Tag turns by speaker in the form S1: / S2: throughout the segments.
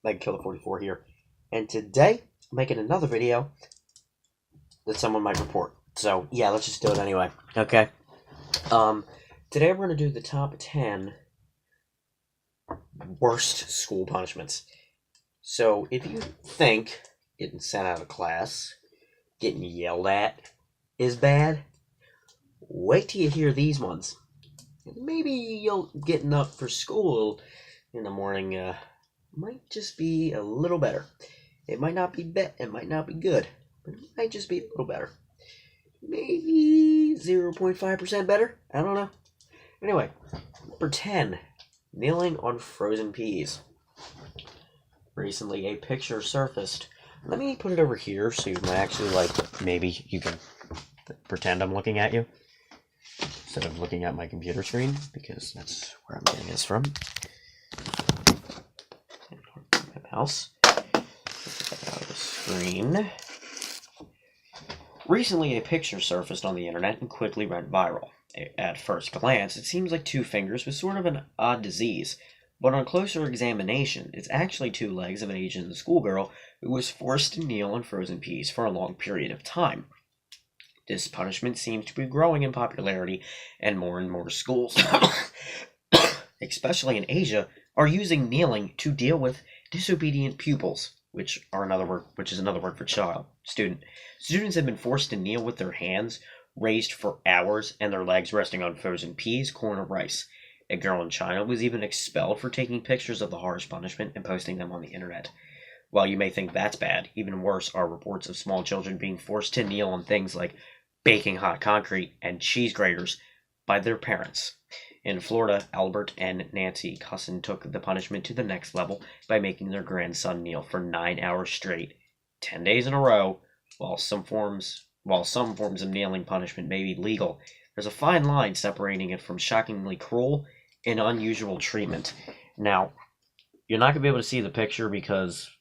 S1: MegKiller44 here, and today I'm making another video that someone might report. So yeah, let's just do it anyway. Okay. Today we're gonna do the top 10 worst school punishments. So if you think getting sent out of class, getting yelled at is bad, wait till you hear these ones. Maybe you'll getting up for school in the morning might just be a little better. It might not be it might not be good, but it might just be a little better. Maybe 0.5% better? I don't know. Anyway, number 10, kneeling on frozen peas. Recently, a picture surfaced. Let me put it over here so you can actually, maybe you can pretend I'm looking at you instead of looking at my computer screen, because that's where I'm getting this from. My mouse. Get that out of the screen. Recently, a picture surfaced on the internet and quickly went viral. At first glance, it seems like two fingers was sort of an odd disease, but on closer examination, it's actually two legs of an Asian schoolgirl who was forced to kneel on frozen peas for a long period of time. This punishment seems to be growing in popularity, and more schools, especially in Asia, are using kneeling to deal with disobedient pupils, which is another word for student. Students have been forced to kneel with their hands raised for hours and their legs resting on frozen peas, corn, or rice. A girl in China was even expelled for taking pictures of the harsh punishment and posting them on the internet. While you may think that's bad, even worse are reports of small children being forced to kneel on things like baking hot concrete and cheese graters by their parents. In Florida, Albert and Nancy Cusson took the punishment to the next level by making their grandson kneel for 9 hours straight, 10 days in a row. While some forms of kneeling punishment may be legal, there's a fine line separating it from shockingly cruel and unusual treatment. Now, you're not going to be able to see the picture because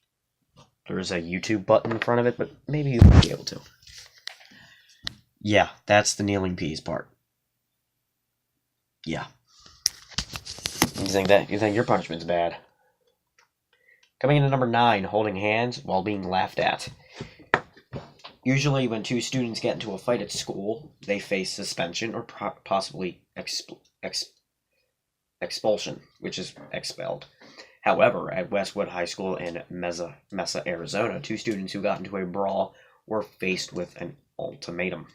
S1: there's a YouTube button in front of it, but maybe you might be able to. Yeah, that's the kneeling peas part. Yeah. You think your punishment's bad. Coming in at number 9, holding hands while being laughed at. Usually when two students get into a fight at school, they face suspension or possibly expulsion, which is expelled. However, at Westwood High School in Mesa, Arizona, two students who got into a brawl were faced with an ultimatum.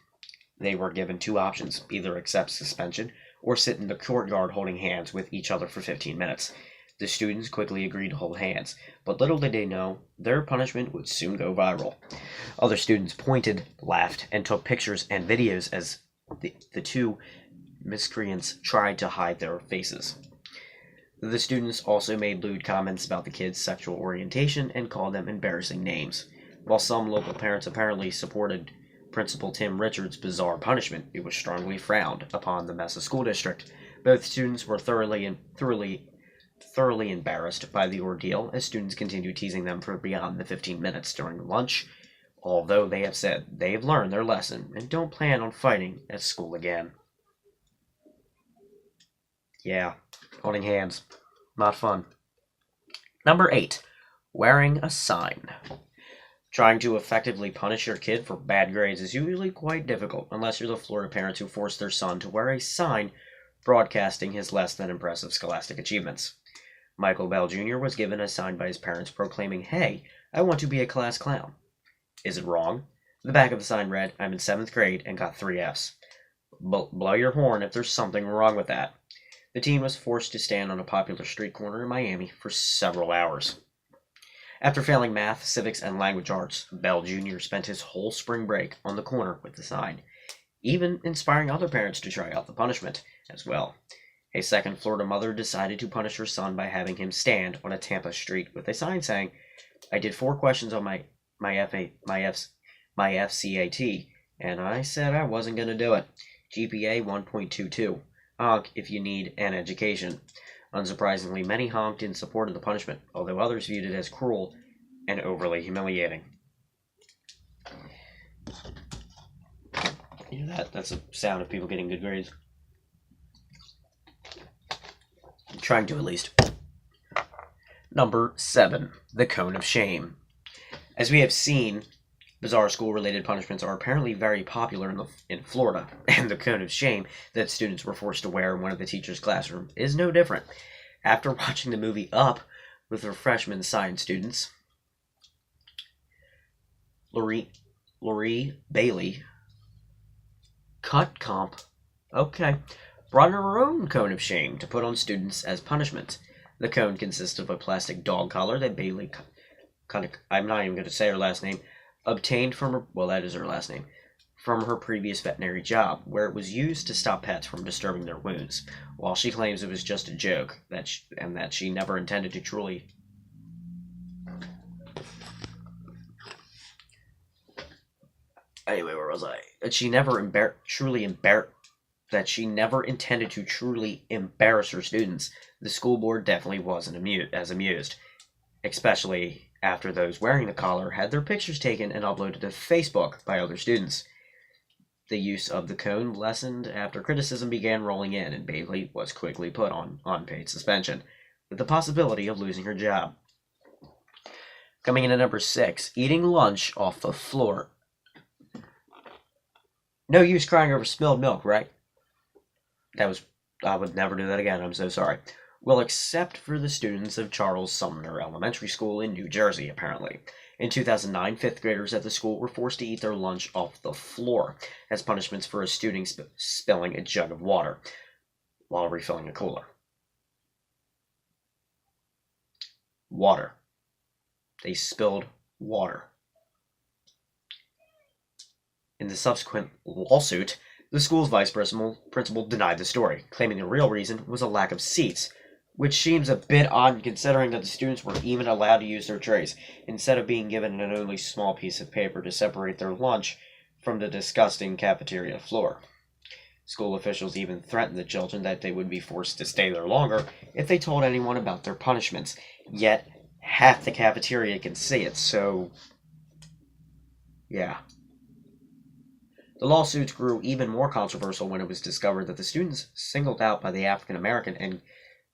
S1: They were given two options: either accept suspension or sit in the courtyard holding hands with each other for 15 minutes. The students quickly agreed to hold hands, but little did they know their punishment would soon go viral. Other students pointed, laughed, and took pictures and videos as the two miscreants tried to hide their faces. The students also made lewd comments about the kids' sexual orientation and called them embarrassing names. While some local parents apparently supported Principal Tim Richards' bizarre punishment, it was strongly frowned upon the Mesa School District. Both students were thoroughly embarrassed by the ordeal, as students continued teasing them for beyond the 15 minutes during lunch, although they have said they have learned their lesson and don't plan on fighting at school again. Yeah, holding hands. Not fun. Number 8, wearing a sign. Trying to effectively punish your kid for bad grades is usually quite difficult, unless you're the Florida parents who forced their son to wear a sign broadcasting his less than impressive scholastic achievements. Michael Bell Jr. was given a sign by his parents proclaiming, "Hey, I want to be a class clown." Is it wrong? The back of the sign read, "I'm in 7th grade and got 3 Fs. Blow your horn if there's something wrong with that. The teen was forced to stand on a popular street corner in Miami for several hours. After failing math, civics, and language arts, Bell Jr. spent his whole spring break on the corner with the sign, even inspiring other parents to try out the punishment as well. A second Florida mother decided to punish her son by having him stand on a Tampa street with a sign saying, "I did 4 questions on my FCAT, and I said I wasn't going to do it. GPA 1.22. Honk if you need an education." Unsurprisingly, many honked in support of the punishment, although others viewed it as cruel and overly humiliating. You know that's a sound of people getting good grades. I'm trying to, at least. Number 7. The Cone of Shame. As we have seen, bizarre school-related punishments are apparently very popular in Florida, and the Cone of Shame that students were forced to wear in one of the teacher's classroom is no different. After watching the movie Up with her freshman science students, Lori Bailey brought her own Cone of Shame to put on students as punishment. The cone consists of a plastic dog collar that Bailey, I'm not even going to say her last name, obtained from her, well, that is her last name, from her previous veterinary job, where it was used to stop pets from disturbing their wounds. While she claims it was just a joke, and that she never intended to truly... Anyway, where was I? That she never intended to truly embarrass her students. The school board definitely wasn't amused, especially after those wearing the collar had their pictures taken and uploaded to Facebook by other students. The use of the cone lessened after criticism began rolling in, and Bailey was quickly put on unpaid suspension, with the possibility of losing her job. Coming in at number 6, eating lunch off the floor. No use crying over spilled milk, right? I would never do that again, I'm so sorry. Well, except for the students of Charles Sumner Elementary School in New Jersey, apparently. In 2009, 5th graders at the school were forced to eat their lunch off the floor as punishments for a student spilling a jug of water while refilling a cooler. Water. They spilled water. In the subsequent lawsuit, the school's vice principal denied the story, claiming the real reason was a lack of seats, which seems a bit odd considering that the students were even allowed to use their trays, instead of being given an only small piece of paper to separate their lunch from the disgusting cafeteria floor. School officials even threatened the children that they would be forced to stay there longer if they told anyone about their punishments, yet half the cafeteria can see it, so... yeah. The lawsuits grew even more controversial when it was discovered that the students singled out by the African American and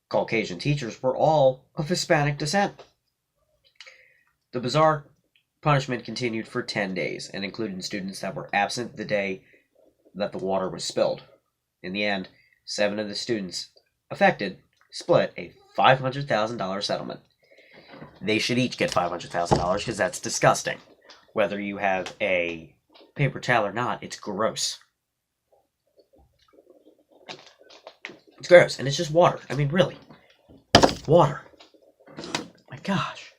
S1: Caucasian teachers were all of Hispanic descent. The bizarre punishment continued for 10 days and included students that were absent the day that the water was spilled. In the end, 7 of the students affected split a $500,000 settlement. They should each get $500,000 because that's disgusting. Whether you have a paper towel or not, it's gross. It's gross, and it's just water. I mean, really. Water. My gosh.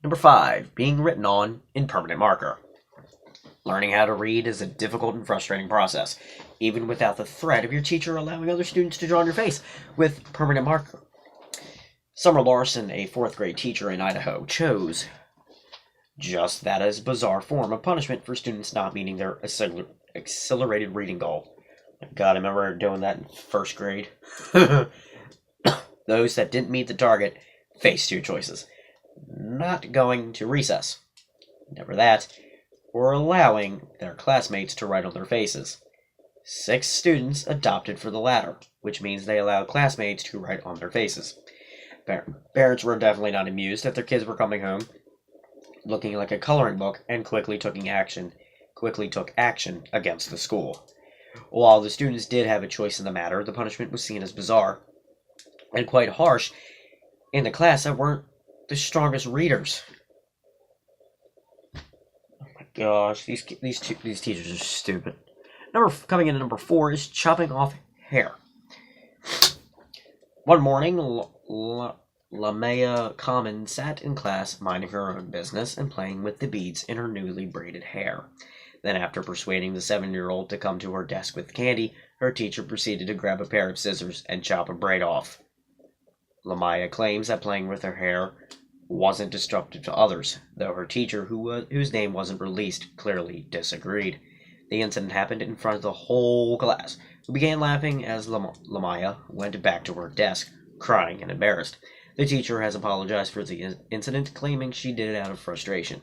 S1: Number 5, being written on in permanent marker. Learning how to read is a difficult and frustrating process, even without the threat of your teacher allowing other students to draw on your face with permanent marker. Summer Larson, a 4th grade teacher in Idaho, chose just that as a bizarre form of punishment for students not meeting their accelerated reading goal. God, I remember doing that in 1st grade. Those that didn't meet the target faced 2 choices. Not going to recess, never that, or allowing their classmates to write on their faces. 6 students adopted for the latter, which means they allowed classmates to write on their faces. Parents were definitely not amused that their kids were coming home looking like a coloring book and quickly took action against the school. While the students did have a choice in the matter, the punishment was seen as bizarre and quite harsh in the class that weren't the strongest readers. Oh my gosh, these teachers are stupid. Coming in at number 4 is chopping off hair. One morning, Lamaya Common sat in class minding her own business and playing with the beads in her newly braided hair. Then, after persuading the 7-year-old to come to her desk with candy, her teacher proceeded to grab a pair of scissors and chop a braid off. Lamaya claims that playing with her hair wasn't disruptive to others, though her teacher, whose name wasn't released, clearly disagreed. The incident happened in front of the whole class, who began laughing as Lamaya went back to her desk, crying and embarrassed. The teacher has apologized for the incident, claiming she did it out of frustration.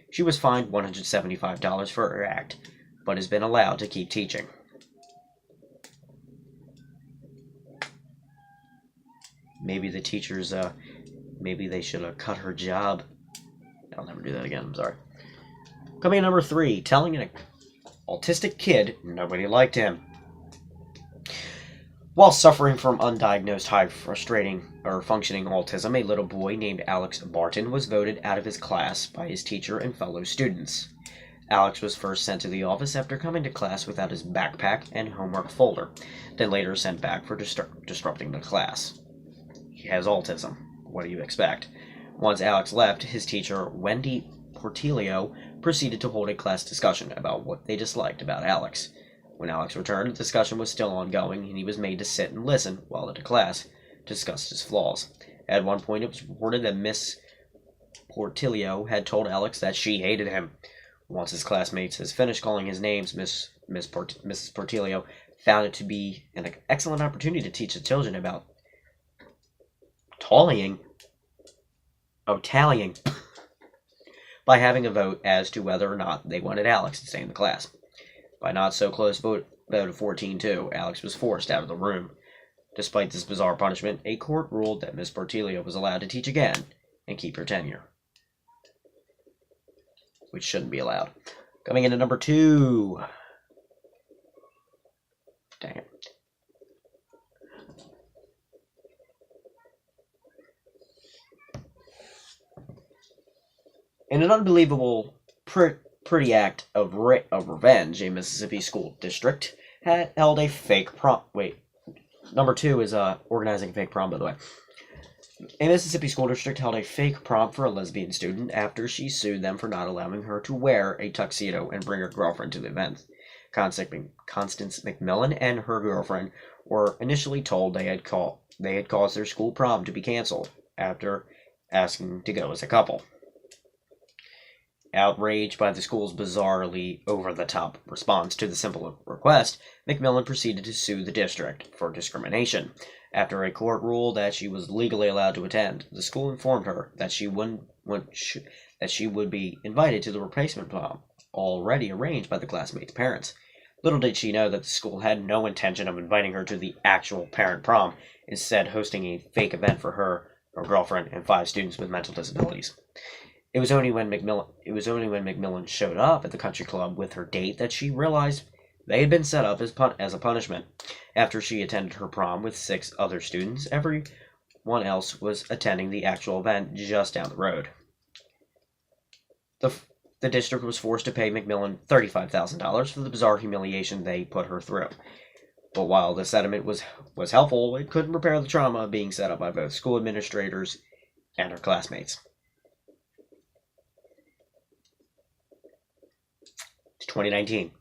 S1: She was fined $175 for her act, but has been allowed to keep teaching. Maybe the teacher's maybe they should have cut her job. I'll never do that again, I'm sorry. Coming in number 3, telling an autistic kid nobody liked him. While suffering from undiagnosed high functioning autism, a little boy named Alex Barton was voted out of his class by his teacher and fellow students. Alex was first sent to the office after coming to class without his backpack and homework folder, then later sent back for disrupting the class. He has autism. What do you expect? Once Alex left, his teacher, Wendy Portillo, proceeded to hold a class discussion about what they disliked about Alex. When Alex returned, the discussion was still ongoing, and he was made to sit and listen while the class discussed his flaws. At one point, it was reported that Miss Portillo had told Alex that she hated him. Once his classmates had finished calling his names, Mrs. Portillo found it to be an excellent opportunity to teach the children about tallying by having a vote as to whether or not they wanted Alex to stay in the class. By not so close vote of 14-2, Alex was forced out of the room. Despite this bizarre punishment, a court ruled that Miss Portillo was allowed to teach again and keep her tenure, which shouldn't be allowed. Coming in at number 2. Dang it. In an unbelievable, pretty act of revenge, a Mississippi school district had held a fake prom. Wait, number 2 is organizing a fake prom, by the way. A Mississippi school district held a fake prom for a lesbian student after she sued them for not allowing her to wear a tuxedo and bring her girlfriend to the event. Constance McMillan and her girlfriend were initially told they had caused their school prom to be canceled after asking to go as a couple. Outraged by the school's bizarrely over-the-top response to the simple request, McMillan proceeded to sue the district for discrimination. After a court ruled that she was legally allowed to attend, the school informed her that she would be invited to the replacement prom, already arranged by the classmates' parents. Little did she know that the school had no intention of inviting her to the actual parent prom, instead hosting a fake event for her girlfriend, and 5 students with mental disabilities. It was only when McMillan showed up at the country club with her date that she realized they had been set up as a punishment. After she attended her prom with 6 other students, everyone else was attending the actual event just down the road. The district was forced to pay McMillan $35,000 for the bizarre humiliation they put her through. But while the settlement was helpful, it couldn't repair the trauma of being set up by both school administrators and her classmates. It's 2019.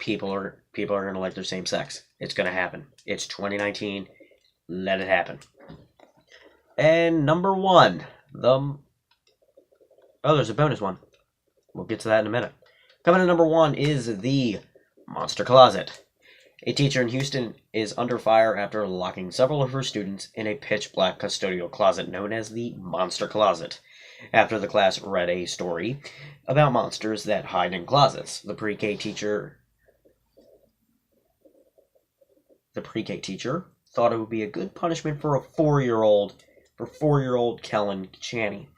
S1: People are going to like their same sex. It's going to happen. It's 2019. Let it happen. And number 1, there's a bonus one. We'll get to that in a minute. Coming in number 1 is the Monster Closet. A teacher in Houston is under fire after locking several of her students in a pitch-black custodial closet known as the Monster Closet. After the class read a story about monsters that hide in closets, the pre-K teacher thought it would be a good punishment for 4-year-old Kellen Chaney.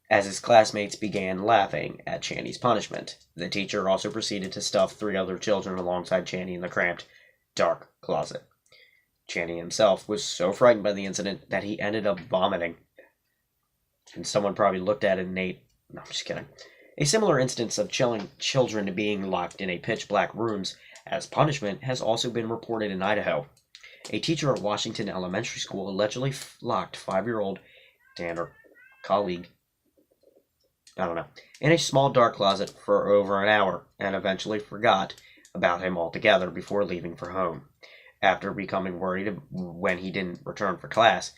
S1: As his classmates began laughing at Chaney's punishment, the teacher also proceeded to stuff 3 other children alongside Chaney in the cramped, dark closet. Chaney himself was so frightened by the incident that he ended up vomiting. And someone probably looked at it and ate. No, I'm just kidding. A similar instance of children being locked in a pitch-black rooms as punishment has also been reported in Idaho. A teacher at Washington Elementary School allegedly locked 5-year-old Tanner colleague, in a small dark closet for over an hour and eventually forgot about him altogether before leaving for home. After becoming worried when he didn't return for class,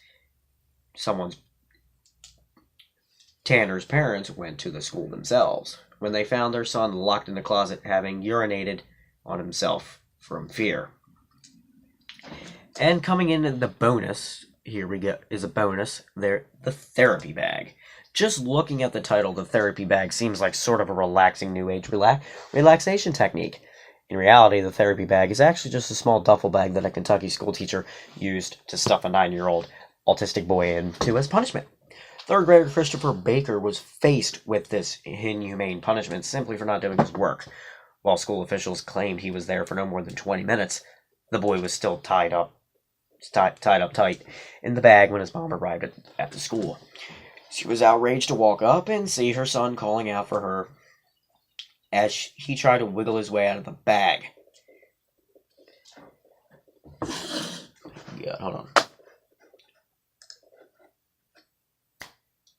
S1: Tanner's parents went to the school themselves when they found their son locked in the closet having urinated on himself from fear. And coming into the bonus, here we go, is a bonus there, the therapy bag. Just looking at the title, the therapy bag seems like sort of a relaxing new age relaxation technique. In reality, the therapy bag is actually just a small duffel bag that a Kentucky schoolteacher used to stuff a 9-year-old autistic boy into as punishment. Third grader Christopher Baker was faced with this inhumane punishment simply for not doing his work. While school officials claimed he was there for no more than 20 minutes, the boy was still tied up tight in the bag when his mom arrived at the school. She was outraged to walk up and see her son calling out for her as he tried to wiggle his way out of the bag. Yeah, hold on.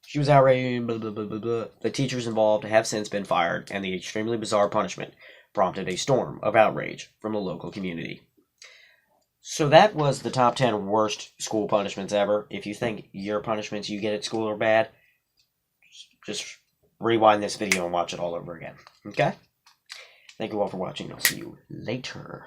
S1: She was outraged. Blah, blah, blah, blah, blah. The teachers involved have since been fired, and the extremely bizarre punishment prompted a storm of outrage from the local community. So that was the top 10 worst school punishments ever. If you think your punishments you get at school are bad, just rewind this video and watch it all over again. Okay? Thank you all for watching. I'll see you later.